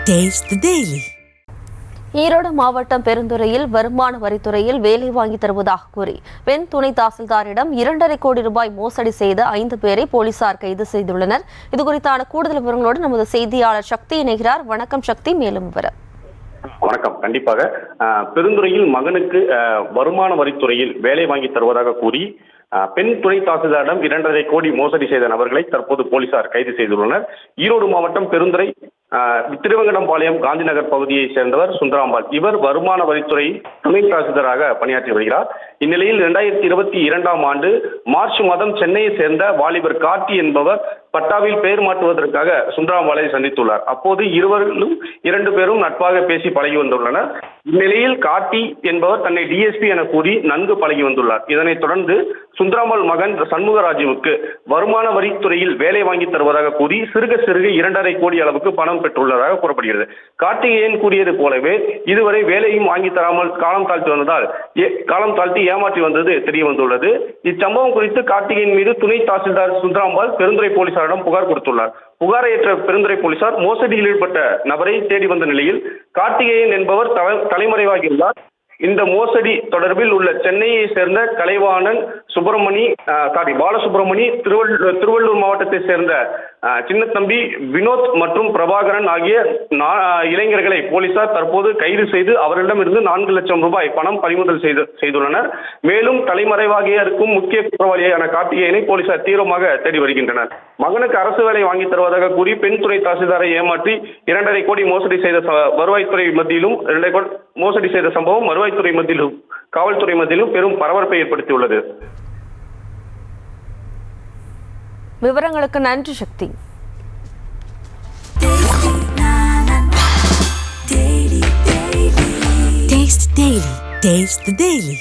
Taste the Daily. Erode மாவட்டம் பெருந்துறையில் வருமான வரித்துறையில் வேலை வாங்கி தருவதாக கூறி பெண் துணை தாசில்தாரிடம் 2.5 கோடி ரூபாய் மோசடி செய்த 5 பேரை போலீசார் கைது செய்துள்ளனர். இதுகுறித்தான கூடுதல் விவரங்களோடு நமது செய்தியாளர் சக்தி இணைகிறார். வணக்கம் சக்தி, மேலும் விவரம். வணக்கம். கண்டிப்பாக பெருந்துறையில் மகனுக்கு வருமான வரித்துறையில் வேலை வாங்கி தருவதாக கூறி பெண் துணை தாசில்தாரிடம் 2.5 கோடி மோசடி செய்த நபர்களை தற்போது போலீசார் கைது செய்துள்ளனர். ஈரோடு மாவட்டம் பெருந்துறை திருவங்கடம்பாளையம் காந்திநகர் பகுதியை சேர்ந்தவர் சுந்தராம்பாள். இவர் வருமான வரித்துறை துணை தாசில்தாராக பணியாற்றி வருகிறார். இந்நிலையில் 2022ஆம் ஆண்டு மார்ச் மாதம் சென்னையை சேர்ந்த வாலிபர் கார்த்தி என்பவர் பட்டாவில் பெயர் மாற்றுவதற்காக சுந்தராம்பாளை சந்தித்துள்ளார். அப்போது இருவரும் 2 பேரும் நட்பாக பேசி பழகி வந்துள்ளனர். இந்நிலையில் கார்த்தி என்பவர் தன்னை டிஎஸ்பி என கூறி நன்கு பழகி வந்துள்ளார். இதனைத் தொடர்ந்து சுந்தராம்பாள் மகன் சண்முகராஜுவுக்கு வருமான வரித்துறையில் வேலை வாங்கி தருவதாக கூறி சிறுக 2.5 கோடி அளவுக்கு பணம் பெற்றுள்ளதாக கூறப்படுகிறது. கார்த்திகேயன் கூறியது போலவே இதுவரை வேலையும் வாங்கி தராமல் காலம் தாழ்த்தி ஏமாற்றி வந்தது தெரிய வந்துள்ளது. இச்சம்பவம் குறித்து கார்த்திகேயன் மீது துணை தாசில்தார் சுந்தராம்பாள் பெருந்துறை போலீசாரிடம் புகார் கொடுத்துள்ளார். புகாரை ஏற்ற பெருந்துறை போலீசார் மோசடியில் ஈடுபட்ட நபரை தேடி வந்த நிலையில் கார்த்திகேயன் என்பவர் தலைமறைவாகியுள்ளார். இந்த மோசடி தொடர்பில் உள்ள சென்னையை சேர்ந்த கலைவாணன் பாலசுப்ரமணி, திருவள்ளூர் மாவட்டத்தை சேர்ந்த சின்னத்தம்பி, வினோத் மற்றும் பிரபாகரன் ஆகிய இளைஞர்களை போலீசார் தற்போது கைது செய்து அவர்களிடமிருந்து 4 லட்சம் ரூபாய் பணம் பறிமுதல் செய்துள்ளனர். மேலும் தலைமறைவாகிய இருக்கும் முக்கிய குற்றவாளியான கார்த்திகேயனை போலீசார் தீவிரமாக தேடி வருகின்றனர். மகனுக்கு அரசு வேலை வாங்கி தருவதாக கூறி பெண் துறை தாசில்தாரை ஏமாற்றி 2.5 கோடி மோசடி செய்த வருவாய்த்துறை மத்தியிலும் மோசடி செய்த சம்பவம் வருவாய்த்துறை மத்தியிலும் காவல்துறை மத்தியிலும் பெரும் பரபரப்பை ஏற்படுத்தியுள்ளது. விவரங்களுக்கு நன்றி சக்தி. Taste the Daily.